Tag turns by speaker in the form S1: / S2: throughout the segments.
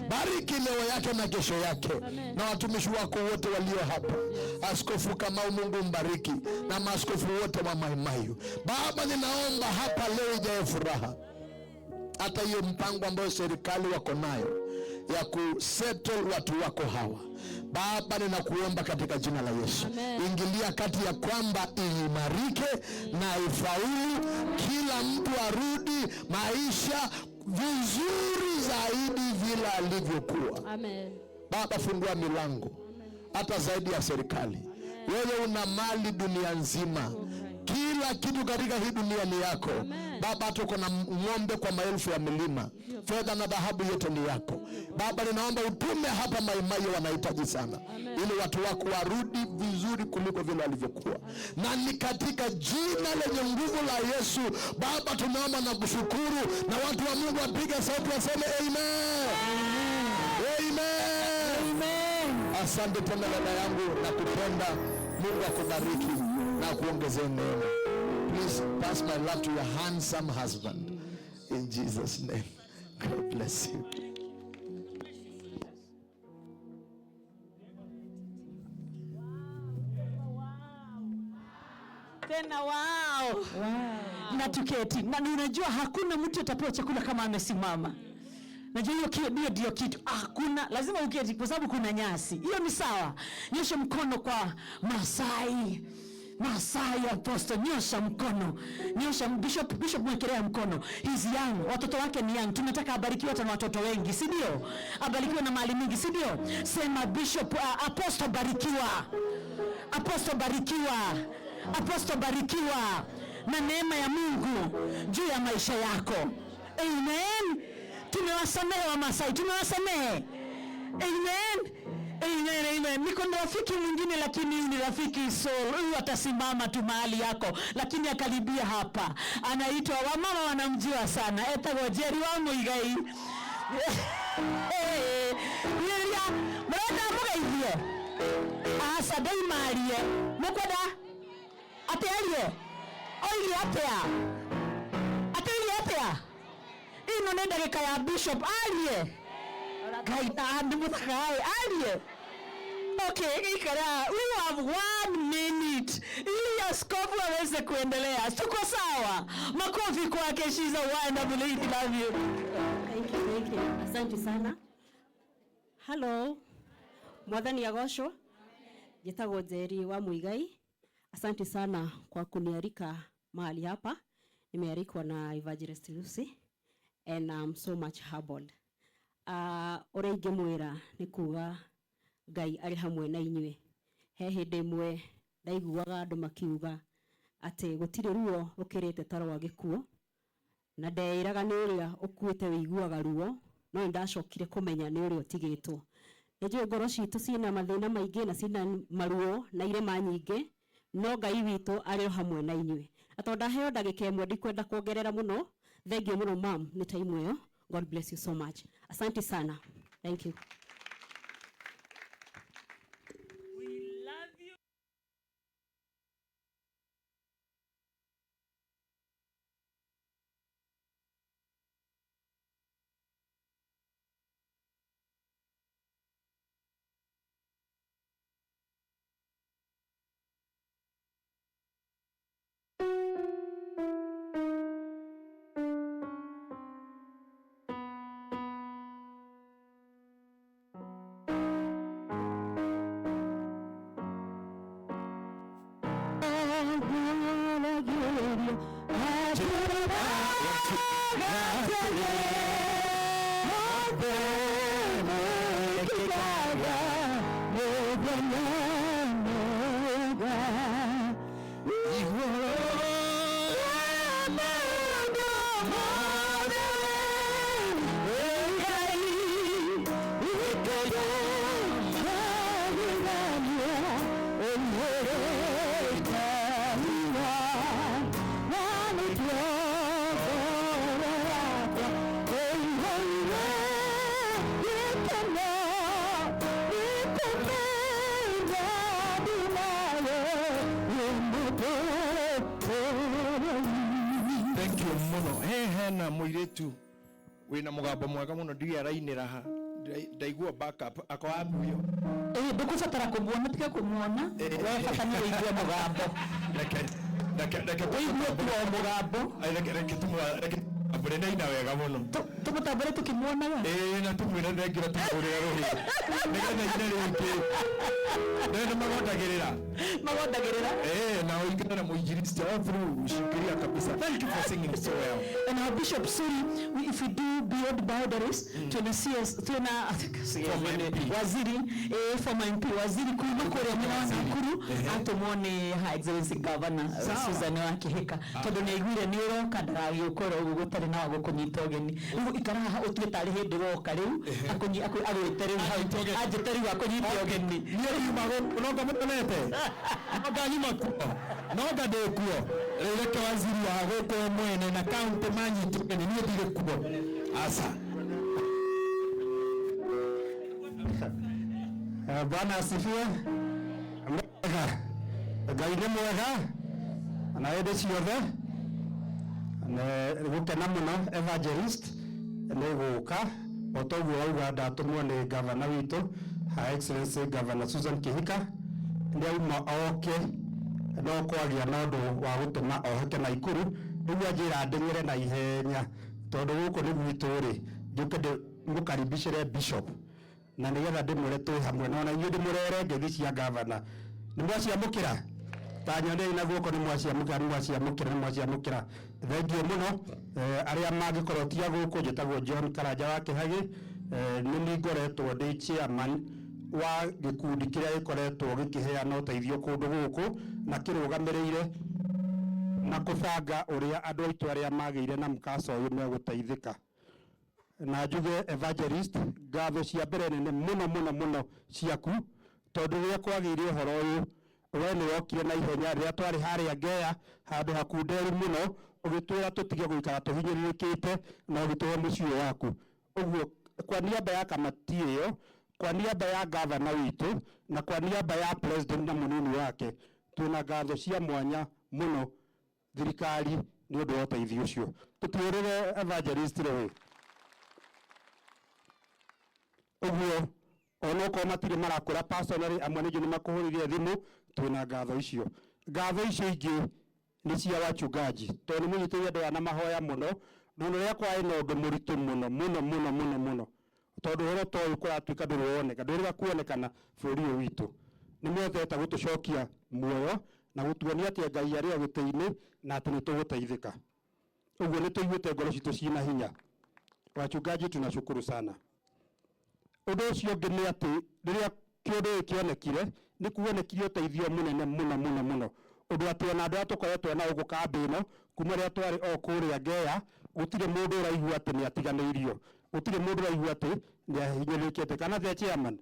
S1: Bariki leo yake na kesho yake. Na watumishi wako wote walio hapa. Askofu Kamau, Mungu mbariki, na maaskofu wote wa Mai Mahiu. Baba, ninaomba hapa leo ijae furaha. Hata hiyo mpango ambayo serikali wako nayo ya kusettle watu wako hawa, Baba, ninakuomba katika jina la Yesu. Ingilia kati ya kwamba iimarike na ifaulu, kila mtu arudi maisha vizuri zaidi vile alivyokuwa.
S2: Amen.
S1: Baba, fungua milango hata zaidi ya serikali. Wewe una mali dunia nzima. Kila kitu katika hii dunia ni yako. Baba, tuko na ng'ombe kwa maelfu ya milima. Fedha na dhahabu yote ni yako. Baba, ninaomba utume hapa Mai Mahiu, wanahitaji sana. Ili watu wako warudi vizuri kuliko vile walivyokuwa. Na ni katika jina lenye nguvu la Yesu, Baba, tunaomba na kushukuru, na watu wa Mungu wapige sauti waseme amen. Amen. Amen. Asante tena dada yangu, na kupenda. Mungu akubariki na kuongezee neema. Please pass my love to your handsome husband in Jesus' name. God bless you.
S2: Tena wow.
S3: Na tuketi. Na unajua hakuna mtu atapewa chakula kama amesimama. Najua hiyo ndio kitu. Hakuna, lazima uketi kwa sababu kuna nyasi. Hiyo ni sawa. Nyosha mkono kwa Masai Apostle, nyosha mkono. Nyosha Bishop mwekelea mkono. He's young, watoto wake ni young. Tunataka abarikiwe hata na watoto wengi, si ndio? Abarikiwe na mali mingi, si ndio? Sema Bishop, Apostle barikiwa. Apostle barikiwa. Apostle barikiwa na neema ya Mungu juu ya maisha yako. Amen. Tumewasamehe wa Masai, tumewasamehe. Amen. Amen, amen. Niko na rafiki mwingine, lakini ni rafiki soul. Huyu atasimama tu mahali yako, lakini akaribia hapa. Anaitwa, wamama wanamjua sana, Etago Jerry wa Muigai. Nilia, mrenda mugaithie. Asa dai marie. Mukwada? Atealie. Oili atea. Atealie atea. Ino nenda geka ya Bishop alie. Kaita andi mutakae alie. Okay, ikara. We have 1 minute. Ili askofu aweze kuendelea. Tuko sawa. Makofi kwake. She's a wonderful lady. Love you.
S2: Thank you. Asante sana. Hello. Mwathani agocwo. Njĩtagwo Jerry wa Muigai. Asante sana kwa kunialika mahali hapa. Nimealikwa na Evangelist Lucy, and I'm so much humbled. Ore ingemwira ni kuga Ngai ari hamwe na inywe. He hindi imwe ndaiguaga andu makiuga ati gutire ruo rukirite tarwa gikuo, na ndeiraga ni uria ukuite wiguaga ruo, no ndacokire kumenya ni uria utigitwo. Nijue ngoro citu ciina mathina maingi na ciina maruo na irema nyingi, no Ngai witu ari hamwe na inywe. Atonda heo ndagika imwe ndikwenda kuongerera muno. Thank you muno ma'am, ni time yo. God bless you so much. Asante sana. Thank you.
S3: We love you.
S4: wina mugambo mwega muno ndiarainira ha ndaigua backup akwabu yo
S3: ndikubatara kumuona tika kumuona wewe bata ni wigwe mugambo
S4: reke
S3: wigwe kwa mugambo
S4: reke aburena ina wega muno
S3: tumutabure tukimuona we
S4: na tumwira ndengira tumurira rohi nigana ina ringi ndio magondagirira na oingana na muinjilisti through shikilia kabisa. Thank you for singing so well.
S3: And our Bishop Suri, if we do beyond boundaries, tuna waziri former MP waziri kuma kore mwana Nakuru atumone Her Excellency Governor Susan Wakihika tondu ni aiguire ni uroka ndaragi ukoro gutari na gukunyita ogeni riu ikaraha utwetari hindi woka riu akunyi agwite riu ajite riu akunyita ogeni
S4: ni mago unoga mutonete noga nyuma kuo noga de kuo reke waziri wa goko mwene na county manyitu ni ndire kuo asa
S5: Bwana asifiwe. Ngai nĩ mwega na hĩndĩ ciothe nĩ gũkena mũno evangelist nĩ gũka o toguo auga ndatũmwo nĩ gavana witũ Her Excellency Governor Susan Kihika nĩ auma oke no kwagia na ũndũ wa gũtũma oheke Naikuru rĩu anjĩra ndeng'ere na ihenya tondũ gũkũ nĩ gwitũ rĩ njũke ndĩmũkaribicĩre bishop na nigetha ndimure tu hamwe na inyuĩ ndimurere ngeithi cia gavana ni mwaciamũkĩra ta nyonei na guoko ni mwaciamũkĩra thengiũ mũno arĩa mangĩkorwo tia gũkũ njĩtagwo John Karanja wa Kĩhagĩ nĩ niĩ ngoretwo ndĩ chairman wa gĩkundi kĩrĩa gĩkoretwo gĩkĩheana ũteithio kũndũ gũkũ na kĩrũgamĩrĩire na kũbanga ũrĩa andũ aitũ arĩa magĩire na mkasa ũyũ megũteithĩka na njuge evangelist ngatho cia mbere nene muno ciaku tondu rĩrĩa kwagĩire ũhoro ũyũ we nĩ wokire na ihenya rĩrĩa twarĩ harĩa Ngea handũ hakunderu mũno ũgĩtwĩra tũtige gũikara tũhinyĩrĩrĩkĩte na ũgĩtũhe mũciĩ waku ũguo kwa niaba ya kamati ĩyo kwa niaba ya gavana witũ na kwa niaba ya president na mũnini wake twĩna ngatho cia mwanya mũno thirikari nĩ ũndũ wa ũteithio ũcio tũtwĩrĩre evangelist rĩu uguo onoko matire marakora personally amwe nĩ nĩ makuhũrĩire thimũ twĩna ngatho icio ingĩ nĩ cia wachungaji tondũ mũnyitĩire andũ ana mahoya mũno na rĩrĩa kwarĩ na ũndũ mũritũ mũno tondũ ũhoro ta ũyũ kũratuĩka ndũroneka ndũrĩga kuonekana bũrũri ũyũ witũ nĩ mwethete gũtũcokia muoyo na gũtuonia atĩ Ngai arĩ o gĩtĩ-inĩ na atĩ nĩ tũgũteithĩka uguo nĩ tũiguĩte ngoro citũ ciĩna hinya wachungaji tunashukuru sana ũndũ ũcio ũngĩ nĩ atĩ rĩrĩa kĩũndũ kĩonekire nĩ kuonekire ũteithio mũnene mũno ũndũ atĩ ona andũ tũkoretwo na ũgũ kambĩ ĩno kuma rĩrĩa twarĩ o kũrĩa Ngea gũtirĩ mũndũ ũraigua atĩ nĩ atiganĩirio gũtirĩ mũndũ ũraigua atĩ nĩ ahinyĩrĩrĩkĩte kana the chairman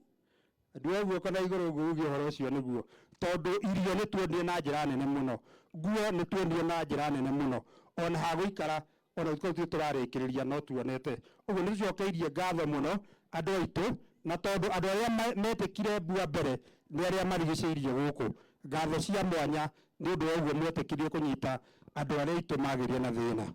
S5: ndũguo kana igũrũ ũguo uge ũhoro ũcio nĩguo tondũ irio nĩ tuonire na njĩra nene mũno nguo nĩ tuonire na njĩra nene mũno ona ha gũikara ona tũrarĩkĩrĩria no tuonete ũguo nĩ tũcokeirie ngatho mũno andũ aitũ na tondũ andũ arĩa metĩkire mbua mbere nĩ arĩa marigicĩirie gũkũ ngatho cia mwanya nĩ ũndũ wa ũguo mwetĩkirie kũnyita andũ arĩa aitũ magĩrĩire na thĩna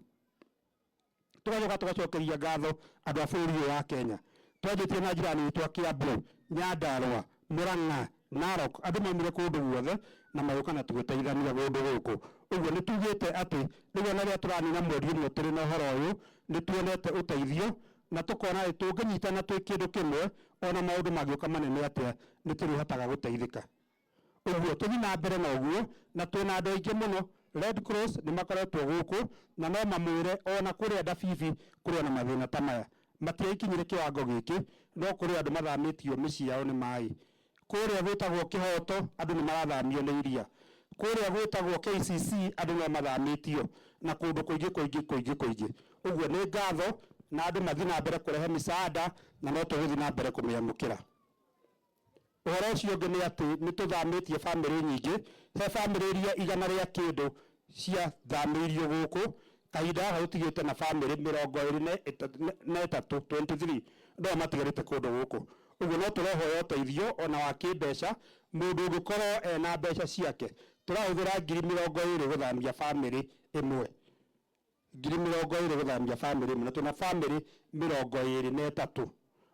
S5: tũgacoka tũgacokeria ngatho andũ a bũrũri ũyũ wa Kenya twanjĩtie na njĩra nini twa Kiambu Nyandarua Murang'a Narok andũ maumire kũndũ guothe na magĩũka na tũgĩteithania kũndũ gũkũ ũguo nĩ tugĩte atĩ rĩu ona rĩrĩa tũranina mweri ũmwe tũrĩ na ũhoro ũyũ nĩ tuonete ũteithio na tũkona atĩ tũngĩnyitana twĩ kĩndũ kĩmwe ona maũndũ mangĩũka manene atĩa nĩ tũrĩhotaga gũteithĩka ũguo tũthiĩ na mbere na ũguo na twĩna andũ aingĩ mũno Red Cross nĩ makoretwo gũkũ na no mamwĩre ona kũrĩa Ndabibi kũrĩ na mathĩna ta maya matiaikinyire kĩwango gĩkĩ no kũrĩ andũ mathamĩtio mĩciĩ yao nĩ maĩ kũrĩa gwĩtagwo Kĩhoto andũ nĩ marathamio nĩ iria kũrĩa gwĩtagwo KCC andũ no mathamĩtio na kũndũ kũingĩ ũguo nĩ ngatho na andũ mathiĩ na mbere kũrehe misaada na no tũgũthiĩ na mbere kũmĩamũkĩra ũhoro ũcio ũngĩ nĩ atĩ nĩ tũthamĩtie bamĩrĩ nyingĩ he bamĩrĩ iria igana rĩa kĩndũ cia thamĩirio gũkũ kahinda gaka gũtigĩte na bamĩrĩ 23 no matigarĩte kũndũ gũkũ ũguo no tũrehoya ũteithio ona wa kĩmbeca mũndũ ũngĩkorwo ena mbeca ciake tũrahũthĩra 20,000 gũthamia bamĩrĩ ĩmwe 20 guthamia family na tuna family 23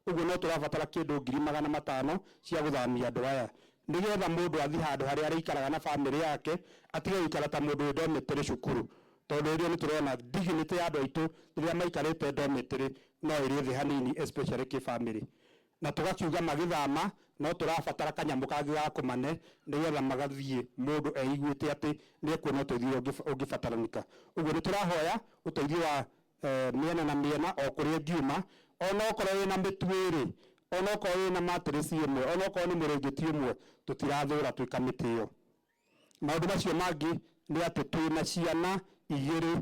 S5: uguo no turabatara kindu 500 cia guthamia andu aya nigetha mundu athi handu haria arikaraga na family yake atige gukara ta mundu dormitory cukuru tondu rio ni turona dignity ya andu aitu riria maikarite dormitory no iri thi hanini especially ki family na tugakiuga magithama no turabatara kanyamu kangi ga kumane nigetha magathie mundu eiguite ati ni kuona uteithio ungibataranika uguo ni turahoya uteithio wa miena na miena o kuria ngiuma ona okorwo wina mitwiri ona okorwo wina matrisi imwe ona okorwo ni murengeti imwe tutirathura twi kamiti iyo maundu macio mangi ni ati twina ciana igiri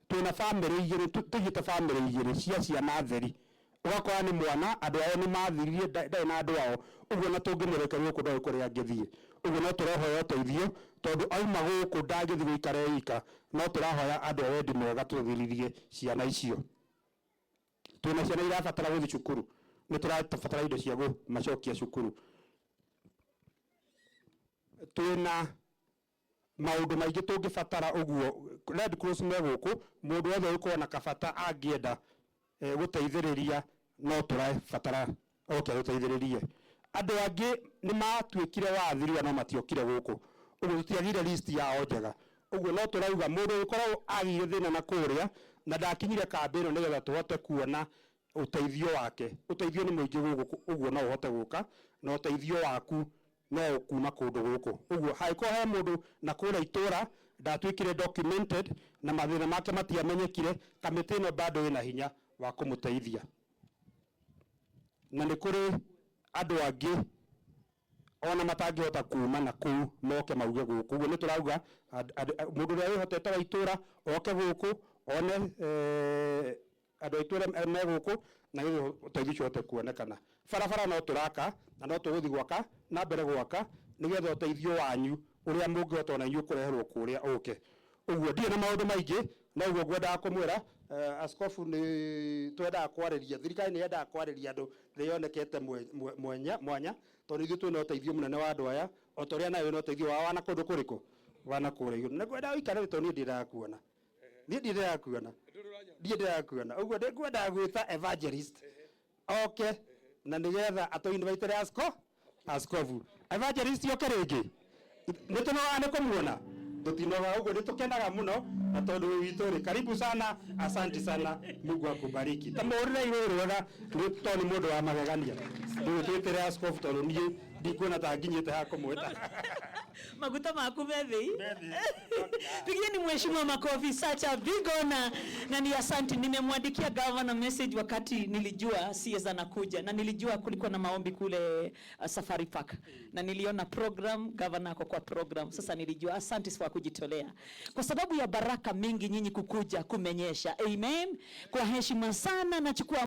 S5: twina family igiri tugite family igiri cia ciana theri ugakora ni mwana andu ao ni mathiririe ndai na andu ao uguo na tungimureka guku ndoi kuria ngithie uguo no turahoya uteithio tondu auma guku ndangithie guikara ika no turahoya andu wendi mwega tuthiririe ciana icio twina ciana irabatara guthi cukuru ni turabatara indo cia macokia cukuru twina maundu maingi tungibatara uguo Red Cross me guku mundu wothe uko na kabata angienda guteithiriria no turabatara guteithiririe andu angi ni matwikire wathiria no matiokire guku uguo tutiagire list yao njega uguo no turauga mundu ukorwo agire thina na kuria na ndakinyire kambino nigetha tuhote kuona uteithio wake uteithio ni muingi guku uguo no uhote guka no uteithio waku no kuma kundu guku uguo haiko he mundu na kura itura ndatwikire documented na mathina make matiamenyekire kamiti no bado ina hinya wa kumuteithia na ni kuri andu angi ona matangihota kuma na kuu moke mauge guku uguo ni turauga mundu ria wihotete wa itura oke guku one andu itura me guku na githu uteithio wote kuonekana barabara no turaka na no tuguthi gwaka na mbere gwaka nigetha uteithio wanyu uria mungihota na inyu kureherwo kuria uke uguo ndie na maundu maingi na uguo ngwenda kumwira askofu ni twenda kwariria thirikari ni yenda kwariria andu thiyonekete mwanya tondu ithu twina uteithio munene wa andu aya o toria nayo no uteithio wa wana kundu kuriku wana kuria iguru na ngwenda uikare tondu ni ndirakuona ni ndirakuona uguo ngwenda gwita evangelist okay na nigetha atoinvite askofu evangelist yoke ringi nitunoga ni kumuona tutinoga uguo nitukenaga muno na tondu witu ri karibu sana asante sana Mungu akubariki tamurire iwe wega toni mundu wa magegania ndu twitire askofu tondu nie ndikuona ta nginyite ha kumwita
S3: maguta maku methi pigeni mheshimiwa makofi such a big honor na ni asante nimemwandikia governor message wakati nilijua CS anakuja na nilijua kulikuwa na maombi kule Safari Park na niliona program governor kwa program sasa nilijua asante kwa kujitolea kwa sababu ya baraka mingi nyinyi kukuja kumenyesha amen kwa heshima sana nachukua